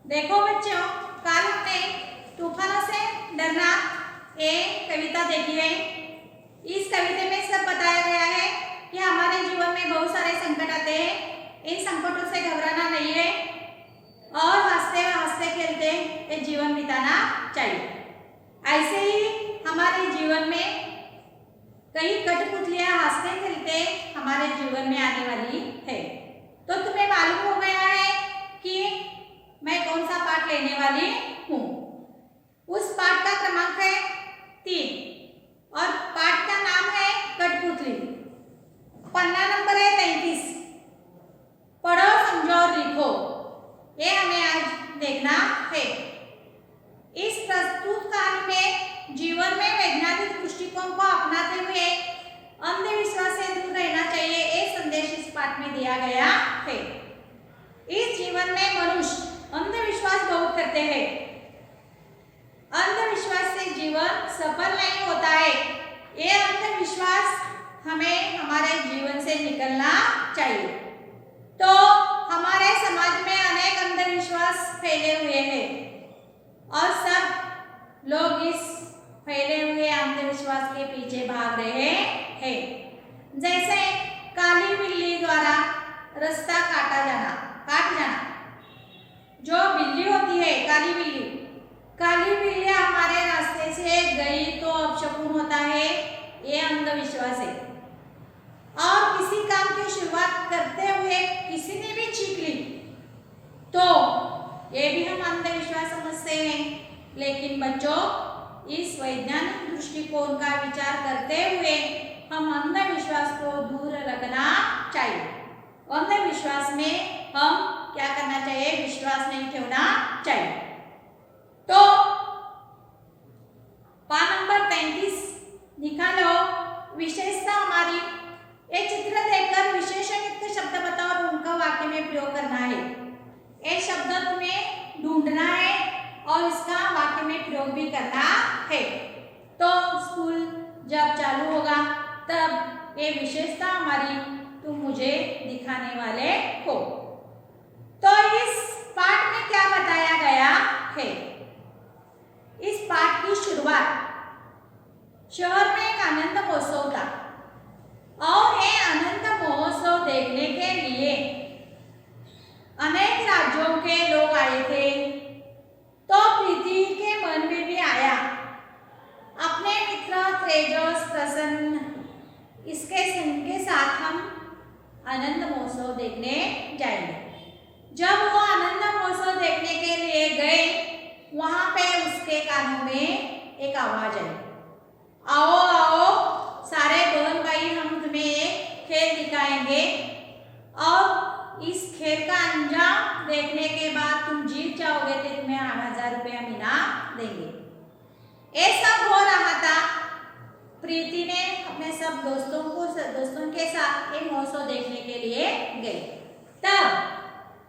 देखो बच्चों, कल हमने तूफानों से डरना एक कविता देखी है। इस कविता में सब बताया गया है कि हमारे जीवन में बहुत सारे संकट आते हैं, इन संकटों से घबराना नहीं है और हंसते खेलते ये जीवन बिताना चाहिए। ऐसे ही हमारे जीवन में कई कठपुतलियां हंसते खेलते हमारे जीवन में आने वाली है। तो तुम्हें मालूम हो गया है कि मैं कौन सा पाठ लेने वाली हूँ। उस पाठ का क्रमांक है 3 और पाठ का नाम है कठपुतली। पन्ना नंबर है 33। पढ़ो, समझो और लिखो, ये हमें आज देखना है। इस प्रस्तुत कहानी में जीवन में वैज्ञानिक दृष्टिकोण को अपनाते हुए अंधविश्वास से दूर रहना चाहिए, ये संदेश इस पाठ में दिया गया है। इस जीवन में मनुष्य अंधविश्वास बहुत करते हैं। अंधविश्वास से जीवन सफल नहीं होता है। ये अंधविश्वास हमें हमारे जीवन से निकलना चाहिए। तो हमारे समाज में अनेक अंधविश्वास फैले हुए हैं और सब लोग इस फैले हुए अंधविश्वास के पीछे भाग रहे हैं। जैसे काली बिल्ली द्वारा रास्ता काट जाना। जो बिल्ली होती है काली बिल्ली हमारे रास्ते से गई तो अपशकुन होता है, ये अंधविश्वास है। और किसी काम की शुरुआत करते हुए किसी ने भी छींक ली तो ये भी हम अंधविश्वास समझते हैं। लेकिन बच्चों, इस वैज्ञानिक दृष्टिकोण का विचार करते हुए हम अंधविश्वास को दूर रखना चाहिए। अंधविश्वास में हम क्या करना चाहिए? विश्वास नहीं ठेवना चाहिए। तो पान नंबर 33 निकालो। विशेषता हमारी, ये चित्र देखकर विशेषण युक्त शब्द बताओ और उनका वाक्य में प्रयोग करना है। ये शब्द तुम्हें ढूंढना है और इसका वाक्य में प्रयोग भी करना है। तो स्कूल जब चालू होगा तब ये विशेषता हमारी तुम मुझे दिखाने वाले हो। तो इस पाठ में क्या बताया गया है? इस पाठ की शुरुआत शहर में एक आनंद महोत्सव था और ये आनंद महोत्सव देखने के लिए अनेक राज्यों के लोग आए थे। तो प्रीति के मन में भी आया, अपने मित्र तेजस, प्रसन्न, इसके संग के साथ हम आनंद महोत्सव देखने जाएंगे। जब वो आनंद महोत्सव देखने के लिए गए, वहां पे उसके कानों में एक आवाज आई, आओ आओ सारे बहन भाई, हम तुम्हें एक खेल दिखाएंगे और इस खेल का अंजाम देखने के बाद तुम जीत जाओगे तो तुम्हें 1000 रुपया इनाम देंगे। ये सब हो रहा था। प्रीति ने अपने सब दोस्तों के साथ ये महोत्सव देखने के लिए गई। तब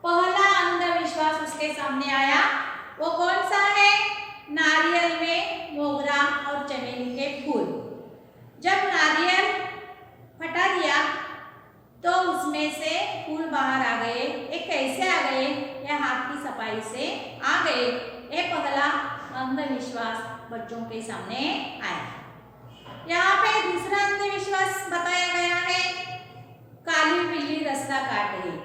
पहला अंधविश्वास उसके सामने आया। वो कौन सा है? नारियल में मोगरा और चमेली के फूल। जब नारियल फटा दिया तो उसमें से फूल बाहर आ गए। ये कैसे आ गए? ये हाथ की सफाई से आ गए। ये पहला अंधविश्वास बच्चों के सामने आया। यहाँ पे दूसरा अंधविश्वास बताया गया है, काली बिल्ली रास्ता काट गई।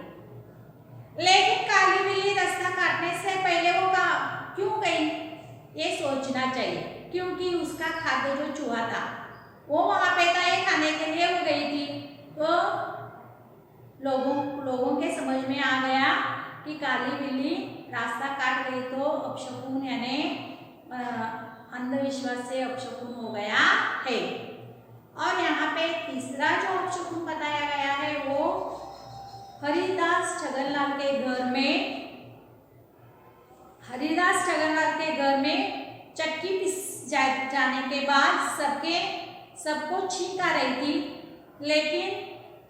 लेकिन काली बिल्ली रास्ता काटने से पहले वो क्यों गई, ये सोचना चाहिए, क्योंकि उसका खाद्य जो चूहा था वो वहां पे था, ये खाने के लिए वो गई थी। तो लोगों के समझ में आ गया कि काली बिल्ली रास्ता काट गई तो अपशकुन यानी अंधविश्वास से अपशकुन हो गया है। और यहाँ पे तीसरा जो अपशकुन बताया गया है वो हरिदास छगनलाल के घर में चक्की पिस जाने के बाद सबको छींक आ रही थी। लेकिन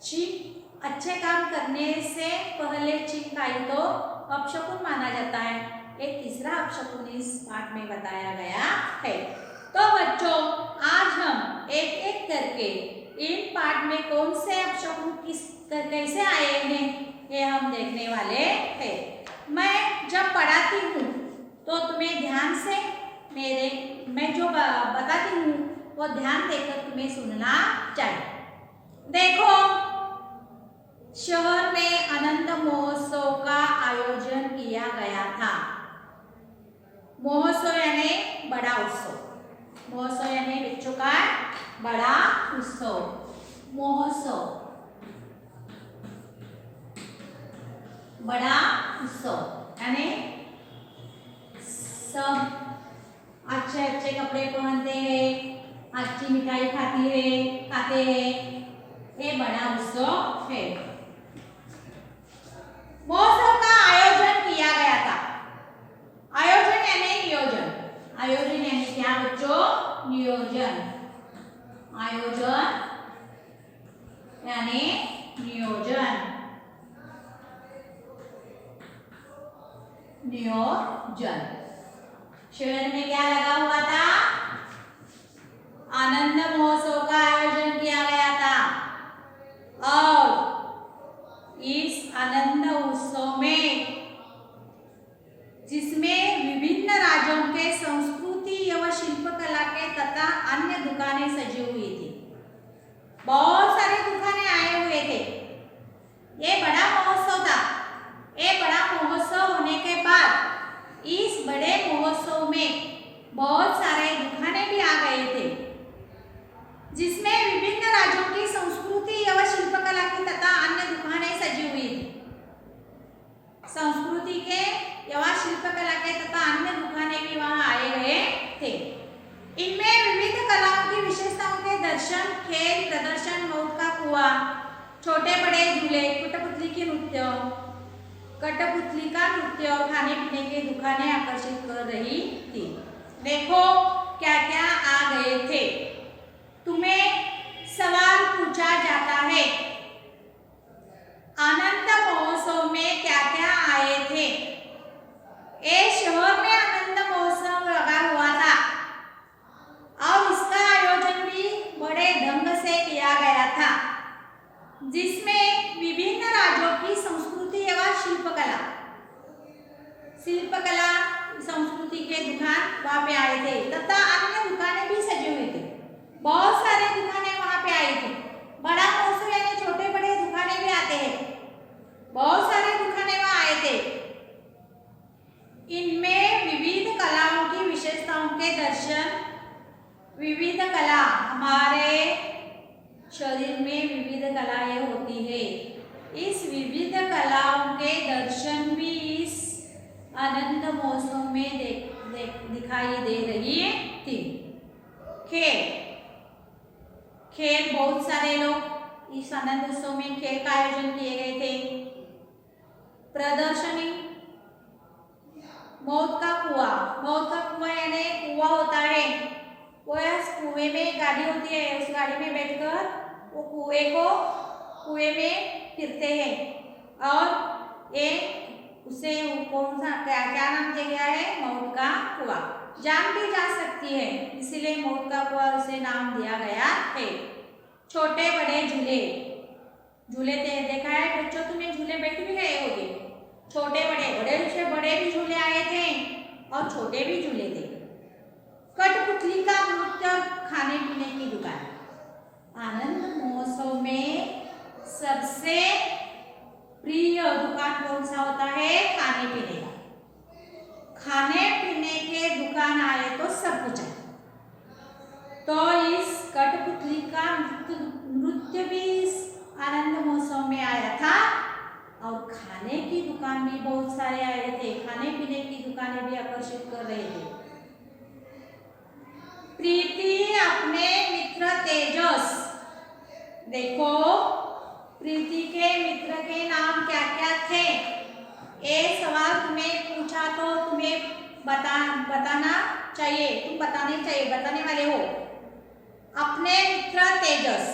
छींक अच्छे काम करने से पहले छींक आई तो अपशकुन माना जाता है। एक तीसरा अपशकुन इस पाठ में बताया गया है। तो बच्चों, आज हम एक एक करके इन पाठ में कौन से अपशकुन कैसे आए हैं ये हम देखने वाले हैं। मैं जब पढ़ाती हूँ ध्यान से मैं जो बताती हूँ वो ध्यान देकर तुम्हें सुनना चाहिए। देखो, शहर में आनंद महोत्सव का आयोजन किया गया था। महोत्सव यानी बड़ा उत्सव। महोत्सव यानी बच्चों का बड़ा उत्सव। महोत्सव, बड़ा उत्सव यानी सब अच्छे अच्छे कपड़े पहनते हैं, अच्छी मिठाई खाते हैं। ये बड़ा उत्सव है। महोत्सव का आयोजन किया गया था। आयोजन यानी नियोजन। आयोजन यानी क्या बच्चों? नियोजन। आयोजन यानी नियोजन। नियोजन। शहर में क्या लगा हुआ था? आनंद महोत्सव का आयोजन किया गया था और इस आनंद उत्सव में, जिसमें विभिन्न राज्यों के संस्कृति एवं शिल्पकला के तथा अन्य दुकानें सजी हुई थी। बहुत सारी दुकानें आए हुए थे। ये बड़ा महोत्सव था। ये बड़ा महोत्सव होने के बाद इस बड़े महोत्सव में बहुत सारे दुकानें भी आ गए थे, जिसमें विभिन्न राज्यों की संस्कृति एवं शिल्पकला की तथा अन्य दुकानें सजी हुई थी। संस्कृति के एवं शिल्पकला के तथा अन्य दुकानें भी वहां आए गए थे। इनमें विविध कलाओं की विशेषताओं के दर्शन, खेल प्रदर्शन, मौत का कुआं, छोटे बड़े झूले, कठपुतली का नृत्य और खाने पीने की दुकानें आकर्षित कर रही थी। देखो क्या क्या आ गए थे। तुम्हें सवाल पूछा जाता है, आनंद महोत्सव में क्या क्या आए थे? ये शहर में आनंद महोत्सव लगा हुआ था और इसका आयोजन भी बड़े ढंग से किया गया था, जिसमें विभिन्न राज्यों की संस्कृति एवं शिल्पकला संस्कृति के दुकान वहां पे आए थे तथा अन्य दुकानें भी सजी हुई थी। बहुत सारे दुकानें वहां पे आई थी। बड़ा महोत्सव यानी छोटे बड़े दुकानें भी आते हैं। बहुत सारे दुकानें वहां आए थे। इनमें विविध कलाओं की विशेषताओं के दर्शन, विविध कला, हमारे शरीर में विविध कलाएं होती है। इस विविध कलाओं के दर्शन भी इस आनंद महोत्सव में दिखाई दे रही थी। खेल बहुत सारे लोग इस आनंद उत्सव में खेल का आयोजन किए गए थे। प्रदर्शनी, मौत का कुआं यानी कुआं होता है। वो कुएं में गाड़ी होती है, उस गाड़ी में बैठकर वो कुएं में फिरते हैं और ये उसे कौन सा क्या नाम दिया गया है? मौत का कुआं। जान भी जा सकती है, इसीलिए मौत का कुआं उसे नाम दिया गया है। छोटे बड़े झूले देखा है बच्चों, तुम्हें झूले बैठ भी गए होंगे। छोटे बड़े से बड़े भी झूले आए थे और छोटे भी झूले थे। कठपुतली का नृत्य और खाने पीने की दुकान। आनंद महोत्सव में सबसे प्रिय दुकान कौन सा होता है? खाने पीने का। खाने पीने के दुकान आए तो सब कुछ है। तो इस कठपुतली का नृत्य भी इस आनंद महोत्सव में आया था और खाने की दुकान भी बहुत सारे आए थे। खाने पीने की दुकानें भी आकर्षित कर रहे थे। प्रीति अपने मित्र तेजस, देखो प्रीति के मित्र के नाम क्या क्या थे? ये सवाल तुम्हें पूछा तो तुम्हें बताना चाहिए, तुम बताने वाले हो। अपने मित्र तेजस,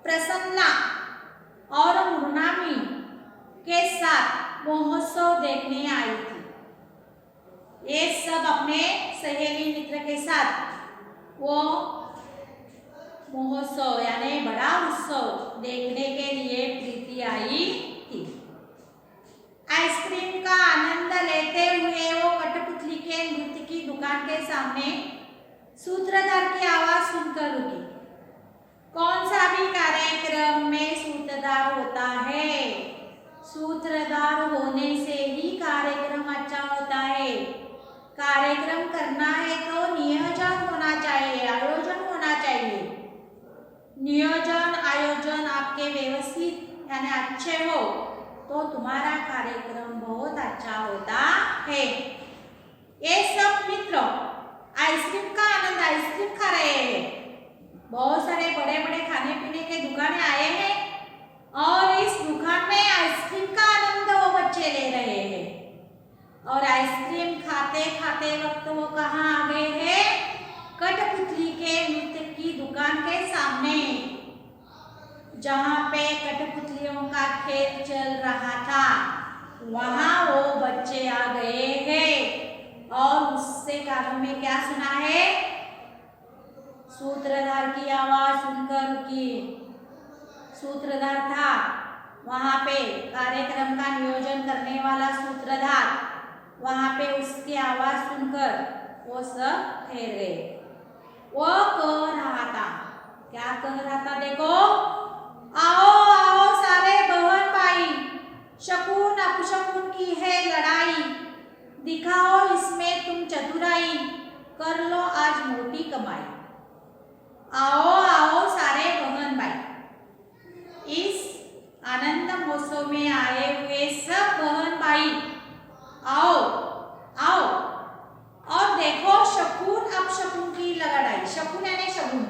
प्रसन्ना और मुन्नामी के साथ महोत्सव देखने आई थी। ये सब अपने सहेली मित्र के साथ वो महोत्सव यानी बड़ा उत्सव देखने के लिए प्रीति आई थी। आइसक्रीम का आनंद लेते हुए वो कठपुतली के नृत्य के सामने सूत्रधार की आवाज सुनकर रुकी। कौन सा भी कार्यक्रम में सूत्रधार होता है। सूत्रधार होने से ही कार्यक्रम अच्छा होता है। कार्यक्रम करना है तो नियोजन होना चाहिए, आयोजन होना चाहिए। नियोजन आयोजन आपके व्यवस्थित यानी अच्छे हो तो तुम्हारा कार्यक्रम बहुत अच्छा होता है। ये सब मित्र आइसक्रीम का आनंद, आइसक्रीम खा रहे हैं। बहुत सारे बड़े बड़े खाने पीने के दुकानें आए हैं और इस दुकान में आइसक्रीम का आनंद वो बच्चे ले रहे हैं। और आइसक्रीम खाते खाते वक्त वो कहाँ आ गए हैं? कठपुतली के नृत्य की दुकान के सामने, जहाँ पे कठपुतलियों का खेल चल रहा था, वहाँ वो बच्चे आ गए हैं। और उससे कानों में क्या सुना है? सूत्रधार की आवाज सुनकर रुकी। सूत्रधार था वहाँ पे, कार्यक्रम का नियोजन करने वाला सूत्रधार, वहाँ पे उसकी आवाज सुनकर वो सब ठहर गए। वो कह रहा था, क्या कह रहा था? देखो, आओ आओ सारे बहन भाई, शकुन अपशकुन की है लड़ाई, दिखाओ इसमें तुम चतुराई, कर लो आज मोटी कमाई। आओ आओ सारे बहन भाई, इस आनंद महोत्सव में आए हुए सब बहन भाई आओ आओ और देखो शकुन अपशकुन की लड़ाई। शकुन यानी शगुन,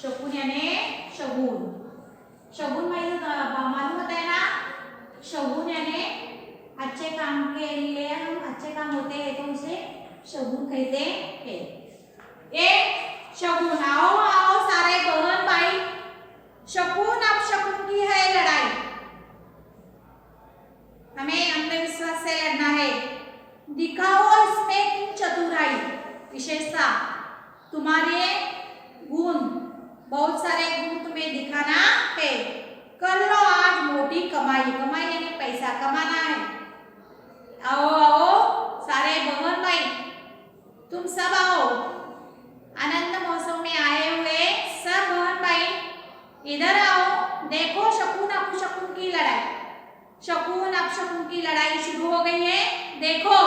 शकुन यानी शगुन, शगुन मालूम होता है ना? शगुन यानी अच्छे काम के लिए, हम अच्छे काम होते हैं तो उसे शगुन कहते हैं। ये शगुन, आओ आओ सारे बहन भाई, शकुन अपशकुन की है लड़ाई, हमें अंधविश्वास से लड़ना है। दिखाओ इसमें तुम चतुराई, विशेषता, तुम्हारे गुण, बहुत सारे गुण तुम्हें दिखाना है। कर लो आज मोटी कमाई, कमाई यानी पैसा कमाना है। आओ आओ सारे बहन भाई, तुम सब आओ, आनंद महोत्सव में आए हुए सब बहन भाई इधर आओ। देखो शकुन अपशकुन की लड़ाई, शकुन अपशकुन की लड़ाई शुरू हो गई है। देखो,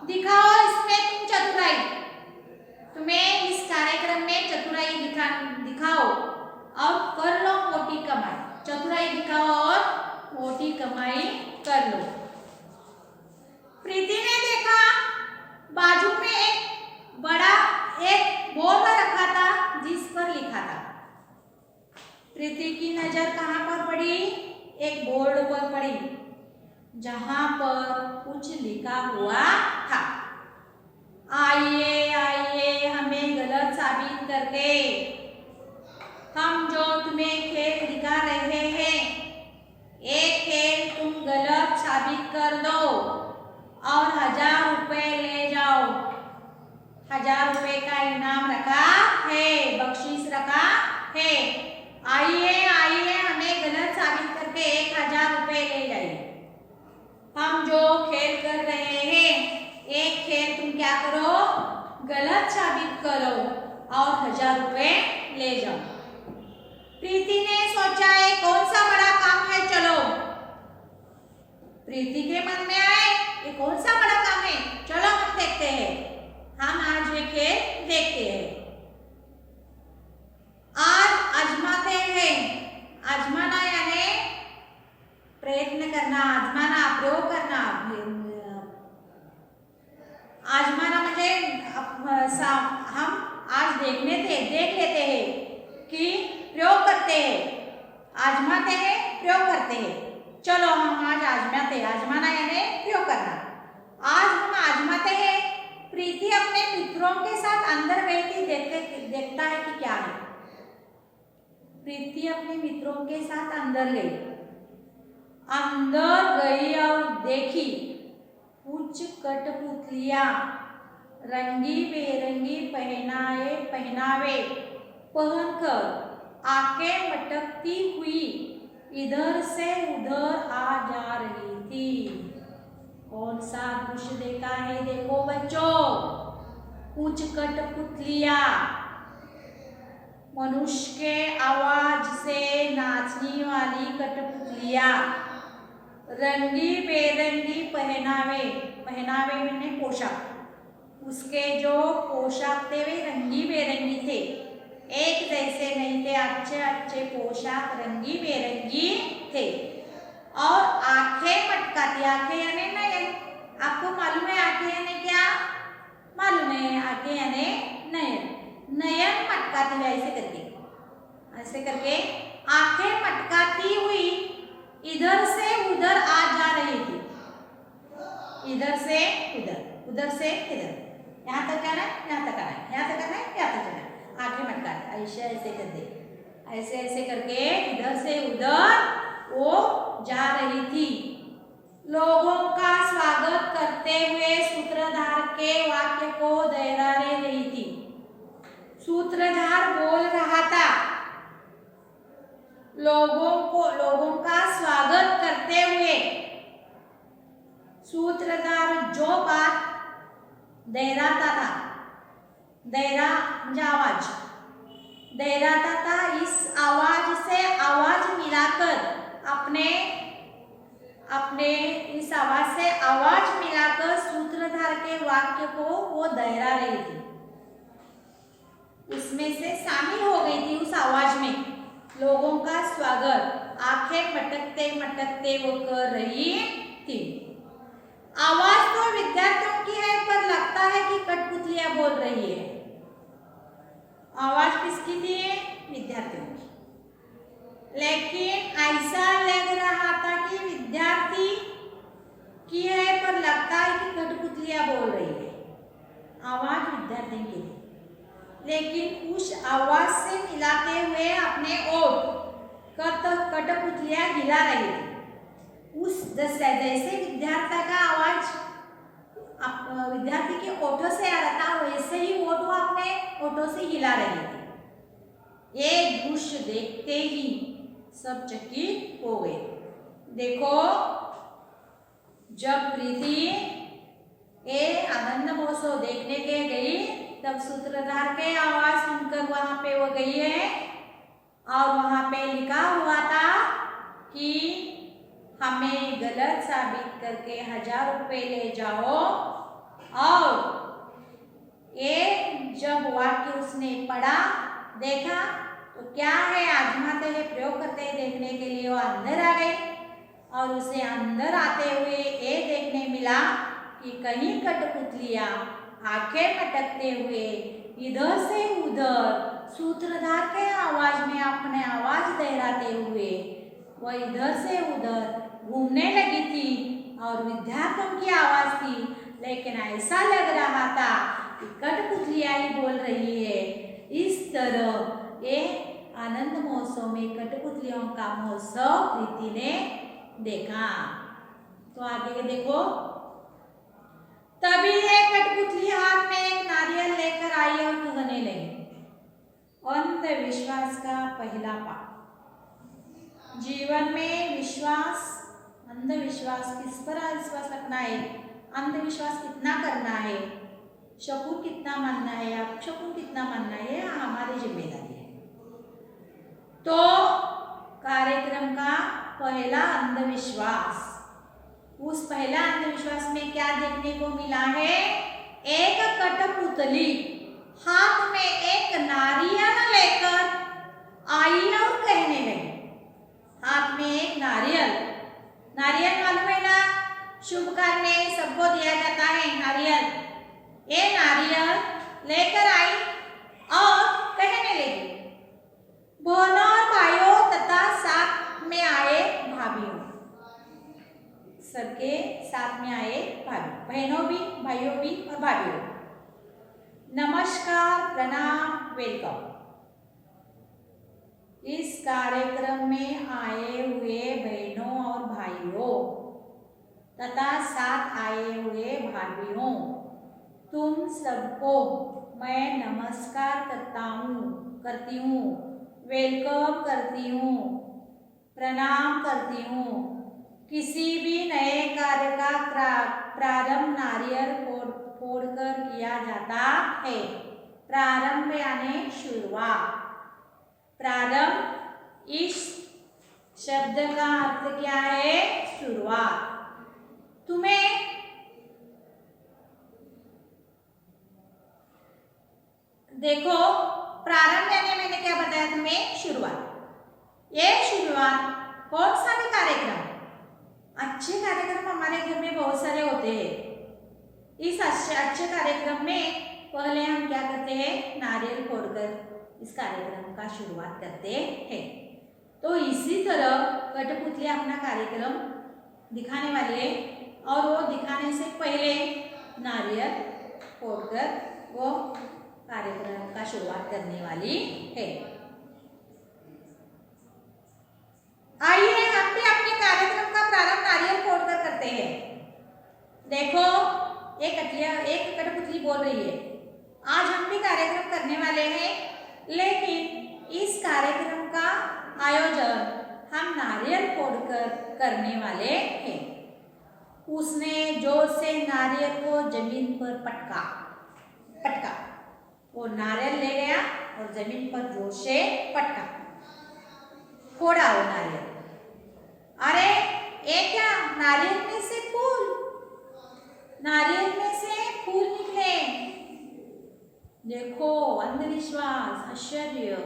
दिखाओ इसमें तुम चतुराई, तुम्हें इस कार्यक्रम में चतुराई दिखाओ और कर लो मोटी कमाई। चतुराई दिखाओ और मोटी कमाई कर लो। प्रीति ने देखा बाजू में एक बड़ा एक बोर्ड रखा था जिस पर लिखा था। प्रीति की नजर कहाँ पर पड़ी? एक बोर्ड पर पड़ी जहां पर कुछ लिखा हुआ था, आइए आइए हमें गलत साबित करके, हम जो तुम्हें खेल दिखा रहे हैं, एक खेल तुम गलत साबित कर दो और 1000 रुपए ले जाओ। 1000 रुपए का इनाम रखा है, बख्शीश रखा है। आइए आइए हमें गलत साबित करके 1000 रुपए ले जाइए। हम जो खेल कर रहे हैं, एक खेल तुम क्या करो? गलत साबित करो और 1000 रुपए ले जाओ। प्रीति ने सोचा ये कौन सा बड़ा काम है, चलो। प्रीति के मन में आए ये कौन सा बड़ा काम है, चलो हम देखते हैं, हम आज ये खेल देखते हैं। आज आजमाते हैं, आजमाना यानी प्रयत्न करना, आजमाना प्रयोग करना। आजमाना म्हणजे हम आज देख लेते हैं कि प्रयोग करते हैं, आजमाते हैं, प्रयोग करते हैं। चलो हम आज आजमाते हैं, आजमाना यानी प्रयोग करना। आज हम आजमाते हैं। प्रीति अपने मित्रों के साथ अंदर बैठी देखता है कि क्या है। प्रीति अपने मित्रों के साथ अंदर गई और देखी कुछ कठपुतलियां रंगी बेरंगी पहनावे पहनकर आंखें मटकती हुई इधर से उधर आ जा रही थी। कौन सा दृश्य देखा है? देखो बच्चों, कुछ कठपुतलियाँ मनुष्य के आवाज से नाचने वाली कठपुतलियाँ, रंगी बेरंगी पहनावे, पहनावे मैंने पोशाक, उसके जो पोशाक थे वे रंगी बेरंगी थे, एक जैसे नहीं थे, अच्छे अच्छे पोशाक रंगी बेरंगी थे। और आंखें मटकाती, आंखें यानी नयन, आपको मालूम है आंखें यानी क्या? मालूम है आंखें यानी नयन, नयन मटकाती है, ऐसे करके आंखें मटकाती हुई इधर से उधर आ जा रही थी, इधर से उधर, उधर से इधर, यहाँ तक आना है, यहाँ तक आना है, यहाँ तक आना है, यहाँ तक आना है, आंखें मटकाती, ऐसे ऐसे कर दे, ऐसे ऐसे करके इधर से उधर वो जा रही थी। लोगों का स्वागत करते हुए सूत्रधार के वाक्य को दोहरा रही थी। सूत्रधार बोल रहा था, लोगों का स्वागत करते हुए सूत्रधार जो बात दोहराता था, आवाज दोहराता था, इस आवाज से आवाज मिलाकर अपने इस आवाज से आवाज मिलाकर सूत्रधार के वाक्य को वो दोहरा रही थी, उसमें से शामिल हो गई थी उस आवाज में। लोगों का स्वागत आंखें मटकते मटकते वो कर रही थी। आवाज तो विद्यार्थियों की है, पर लगता है कि कठपुतलियां बोल रही है। आवाज किसकी थी? विद्यार्थियों की। लेकिन ऐसा लग रहा था कि विद्यार्थी की है, पर लगता है कि कठपुतलियां बोल रही है। आवाज विद्यार्थी की थी, लेकिन उस आवाज से मिलाते हुए अपने ओठ कठपुतलियां हिला रही थी। उस जैसे विद्यार्थी का आवाज विद्यार्थी के ओठों से आ रहा था, वैसे ही ओठ अपने ओठों से हिला रही थी। ये दृश्य देखते ही सब चकित हो गए। देखो, जब प्रीति ये आनंद महोत्सव देखने के गई, तब सूत्रधार के आवाज सुनकर वहां पे वो गई है, और वहां पे लिखा हुआ था कि हमें गलत साबित करके 1000 रुपये ले जाओ। और ये जब वाक्य उसने पढ़ा, देखा तो क्या है, आजमाते हैं, प्रयोग करते हैं देखने के लिए वो अंदर आ गए। और उसे अंदर आते हुए ये देखने मिला कि कहीं कठपुतलियां आंखें मटकते हुए इधर से उधर सूत्रधार के आवाज में अपने आवाज दोहराते हुए वह इधर से उधर घूमने लगी थी, और विद्यार्थियों की आवाज थी, लेकिन ऐसा लग रहा था कि कठपुतलियां ही बोल रही है। इस तरह ये आनंद महोत्सव में कठपुतलियों का महोत्सव प्रीति ने देखा। तो आगे देखो, तभी एक कठपुतली हाथ में एक नारियल लेकर आई और कहने लगी, अंधविश्वास का पहला पाठ। जीवन में विश्वास, अंधविश्वास, किस पर विश्वास रखना है, अंधविश्वास कितना करना है, शकुन कितना मानना है, आप शकुन कितना मानना है, हमारी जिम्मेदारी है। तो कार्यक्रम का पहला अंधविश्वास, उस पहला अंधविश्वास में क्या देखने को मिला है? एक कठपुतली हाथ में एक नारियल लेकर आई और कहने लगी, हाथ में एक नारियल, नारियल मालूम है ना, शुभ कार्य में सबको दिया जाता है नारियल। ये नारियल लेकर आई और कहने लगी, बहनों और भाइयों तथा साथ में आए भाभियों, सबके साथ में आए भाभी, बहनों भी, भाइयों भी और भाभियों, नमस्कार, प्रणाम, वेलकम। इस कार्यक्रम में आए हुए बहनों और भाइयों तथा साथ आए हुए भाभियों, तुम सबको मैं नमस्कार करती हूँ, वेलकम करती हूँ, प्रणाम करती हूँ। किसी भी नए कार्य का प्रारंभ नारियल फोड़कर किया किया जाता है। प्रारंभ यानी शुरुआत। प्रारंभ इस शब्द का अर्थ क्या है? शुरुआत। तुम्हें देखो, प्रारंभ यानी मैंने क्या बताया तुम्हें? शुरुआत। ये शुरुआत कौन सा भी कार्यक्रम, अच्छे कार्यक्रम हमारे घर में बहुत सारे होते हैं। इस अच्छे कार्यक्रम में पहले हम क्या करते हैं? नारियल फोड़कर इस कार्यक्रम का शुरुआत करते हैं। तो इसी तरह कठपुतली अपना कार्यक्रम दिखाने वाले हैं और वो दिखाने से पहले नारियल फोड़कर वो कार्यक्रम का शुरुआत करने वाली है। आइए हम भी अपने कार्यक्रम का प्रारंभ नारियल फोड़कर करते हैं। देखो, एक कठपुतली बोल रही है, आज हम भी कार्यक्रम करने वाले हैं, लेकिन इस कार्यक्रम का आयोजन हम नारियल फोड़कर करने वाले हैं। उसने जोर से नारियल को जमीन पर पटका। वो नारियल ले गया और जमीन पर जोर से पटका, फोड़ा वो नारियल। अरे ये क्या? नारियल में से फूल निकले। देखो, अंधविश्वास, आश्चर्य।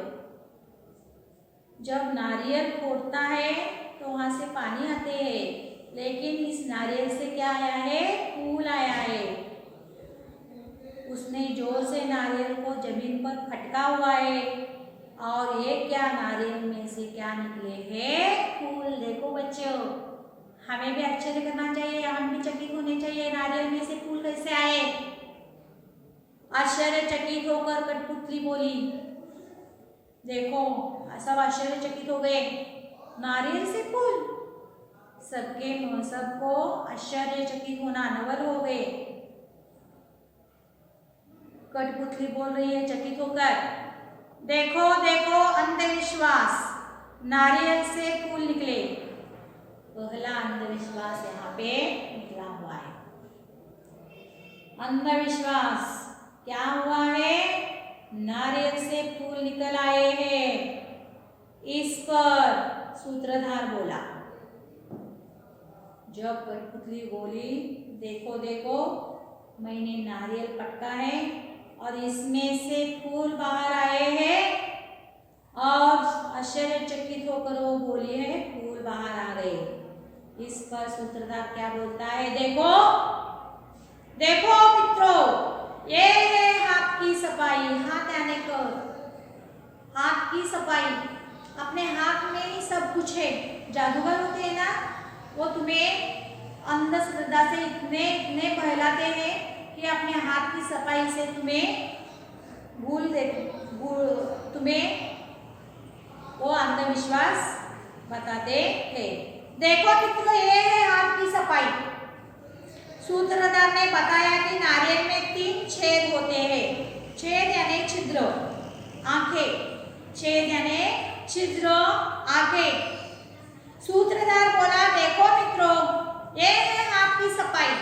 जब नारियल फोड़ता है तो वहां से पानी आते हैं, लेकिन इस नारियल से क्या आया है? फूल आया है। उसने जोर से नारियल को जमीन पर फटका हुआ है और ये क्या? नारियल में से क्या निकले हैं? फूल। देखो बच्चों, हमें भी आश्चर्य करना चाहिए, हम भी चकित होने चाहिए, नारियल में से फूल कैसे आए? आश्चर्यचकित होकर कठपुतली बोली। देखो, सब आश्चर्यचकित हो गए, नारियल से फूल। सबको आश्चर्यचकित होना, नवल हो गए। कठपुतली बोल रही है चकित होकर, देखो देखो अंधविश्वास, नारियल से फूल निकले। पहला अंधविश्वास यहाँ पे निकला हुआ है। अंधविश्वास क्या हुआ है? नारियल से फूल निकल आए हैं। इस पर सूत्रधार बोला। जब कठपुतली बोली, देखो देखो मैंने नारियल पटका है और इसमें से फूल बाहर आए हैं, और आश्चर्यचकित होकर वो बोली है फूल बाहर आ गए। इस पर सूत्रधार क्या बोलता है? देखो देखो मित्रों, ये है हाथ की सफाई। हाथ यानी हाथ की सफाई। अपने हाथ में ही सब कुछ है। जादूगर होते हैं ना, वो तुम्हें अंधश्रद्धा से इतने बहलाते हैं कि अपने हाथ की सफाई से तुम्हें तुम्हें वो अंधविश्वास बताते हैं। देखो मित्रों, ये है हाथ की सफाई। सूत्रधार ने बताया कि नारियल में 3 छेद होते हैं। छेद यानी छिद्र, आंखें। छेद यानी छिद्र, आंखें। सूत्रधार बोला, देखो मित्रों, ये है हाथ की सफाई।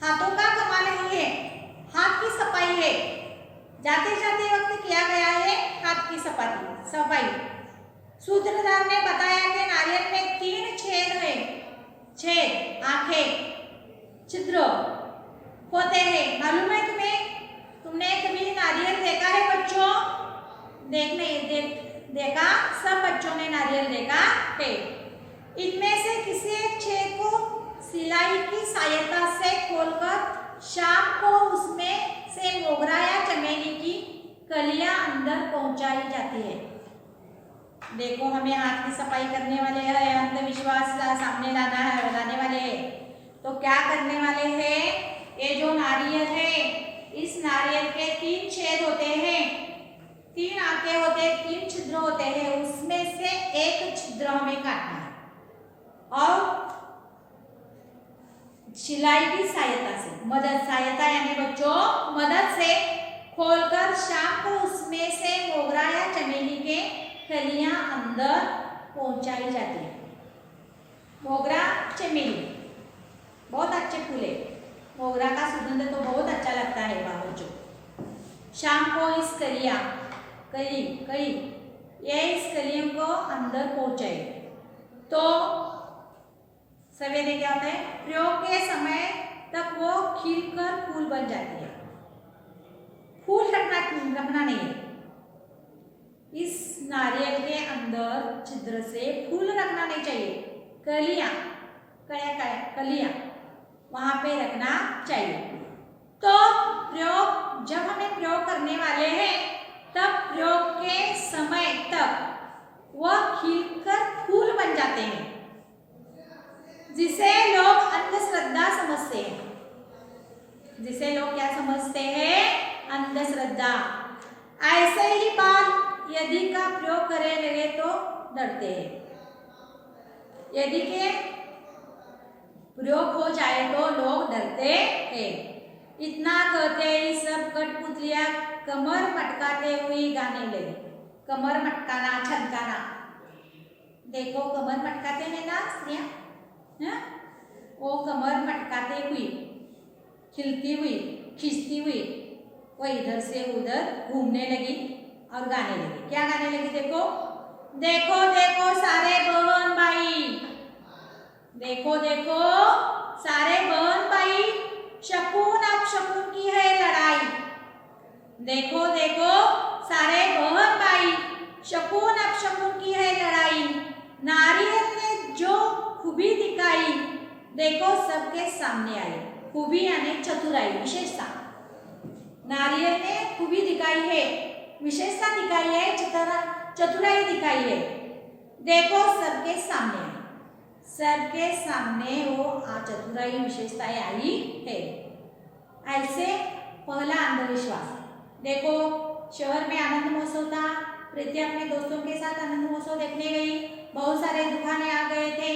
हाथों का कमाल ही है, हाथ की सफाई है। जाते जाते वक्त किया गया है हाथ की सफाई। सूत्रधार ने बताया कि नारियल में 3 छेद है। छेद, आंखें, छिद्र होते हैं। मालूम है तुम्हें? तुमने कभी नारियल देखा है बच्चों? देखा, सब बच्चों ने नारियल देखा है। इनमें से किसी एक छेद को सिलाई की सहायता से खोलकर शाम को उसमें से मोगरा या चमेली की कलियां अंदर पहुंचाई जाती है। देखो, हमें हाथ की सफाई करने वाले हैं, अंधविश्वास सामने लाने वाले हैं। तो क्या करने वाले हैं? ये जो नारियल है, इस नारियल के 3 छेद होते हैं, 3 आंखें होते हैं, 3 छिद्र होते हैं। उसमें से एक छिद्र हमें काटना है और सिलाई की सहायता यानी बच्चों मदद से खोलकर शाम को उसमें से मोगरा या चमेली के कलियां अंदर पहुंचाई जाती है। मोगरा, चमेली बहुत अच्छे फूल है। मोगरा का सुगंध तो बहुत अच्छा लगता है बच्चों। कलियां, कली कली, ये इस कलियों को अंदर पहुंचाए तो सवेरे क्या होता है, प्रयोग के समय तक वो खिलकर फूल बन जाती है। फूल रखना नहीं है, इस नारियल के अंदर छिद्र से फूल रखना नहीं चाहिए, कलियां कलियां वहां पे रखना चाहिए। तो प्रयोग जब हमें प्रयोग करने वाले हैं तब प्रयोग के समय तक वह खिलकर फूल बन जाते हैं, जिसे लोग अंधश्रद्धा समझते हैं। जिसे लोग क्या समझते हैं, अंधश्रद्धा। ऐसे ही बाल यदि का प्रयोग करे लगे तो डरते हैं, यदि के प्रयोग हो जाए तो लोग डरते हैं। इतना कहते ही सब कठपुतलियां कमर मटकाते हुए गाने लगे। कमर मटकाना, छनकाना, देखो कमर मटकाते हैं ना स्त्रियां, वो कमर मटकाते हुई, खिलती हुई, खींचती हुई वो इधर से उधर घूमने लगी और गाने लगी। क्या गाने लगी, देखो देखो देखो सारे बहन भाई, देखो देखो सारे बहन भाई, शकुन अब शकुन की है लड़ाई। देखो देखो सारे बहन भाई, शकुन अब शकुन की है लड़ाई। नारियल ने जो खूबी दिखाई, देखो सबके सामने आई। खूबी यानी चतुराई, विशेषता। नारियल ने खूबी दिखाई है, विशेषता दिखाई है, चतुराई दिखाई है। देखो सबके सामने, सबके सामने वो चतुराई विशेषताएं आई है। ऐसे पहला अंधविश्वास। देखो शहर में आनंद महोत्सव था, प्रीति अपने दोस्तों के साथ आनंद महोत्सव देखने गई। बहुत सारे दुकानें आ गए थे,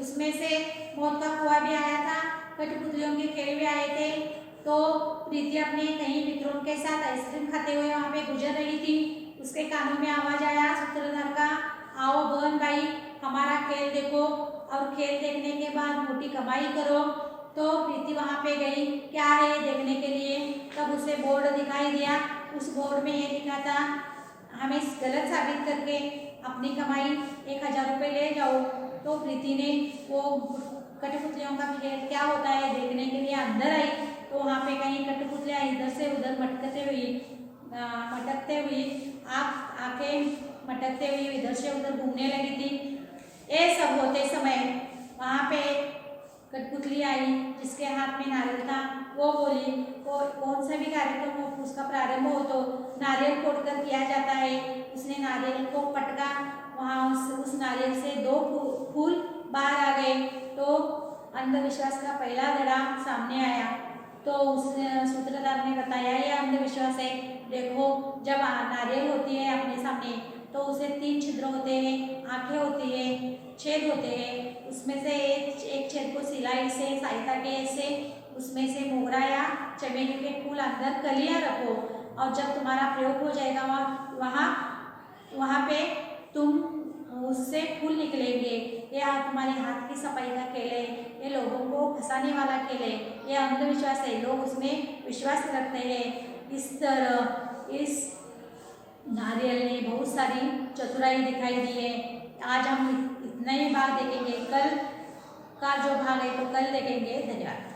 उसमें से मौत का कुआं भी आया था, कठपुतलियों के खेल भी आए थे। तो प्रीति अपने कई मित्रों के साथ आइसक्रीम खाते हुए वहाँ पे गुजर रही थी। उसके कानों में आवाज आया सूत्रधार का, आओ बहन भाई हमारा खेल देखो और खेल देखने के बाद मोटी कमाई करो। तो प्रीति वहाँ पे गई, क्या है ये देखने के लिए। तब उसे बोर्ड दिखाई दिया, उस बोर्ड में ये लिखा था, हमें गलत साबित करके अपनी कमाई 1000 रुपये ले जाओ। तो प्रीति ने वो कठपुतलियों का खेल क्या होता है देखने के लिए अंदर आई। तो वहाँ पे कहीं कठपुतलियाँ इधर से उधर मटकते हुई आके मटकते हुई इधर से उधर घूमने लगी थी। ये सब होते समय वहाँ पे कठपुतली आई जिसके हाथ में नारियल था। वो बोली, कौन सा भी कार्यक्रम हो उसका प्रारंभ हो तो नारियल फोड़कर किया जाता है। उसने नारियल को पटका, वहाँ उस नारियल से 2 फूल बाहर आ गए। तो अंधविश्वास का पहला धड़ा सामने आया। तो उस सूत्रधार ने बताया ये अंधविश्वास है। देखो जब नारियल होती है अपने सामने तो उसे 3 छिद्र होते हैं, आंखें होती है, छेद होते हैं। उसमें से एक छेद को सिलाई से सहायता के से उसमें से मोगरा या चमेली के फूल अंदर कलियां रखो और जब तुम्हारा प्रयोग हो जाएगा वहाँ पे तुम उससे फूल निकलेंगे। ये तुम्हारे हाथ की सफाई का खेल है, ये लोगों को फंसाने वाला खेल है, ये अंधविश्वास है, लोग उसमें विश्वास रखते हैं। इस तरह इस नारियल ने बहुत सारी चतुराई दिखाई दी है। आज हम इतना ही बात देखेंगे, कल का जो भाग है तो कल देखेंगे। धन्यवाद।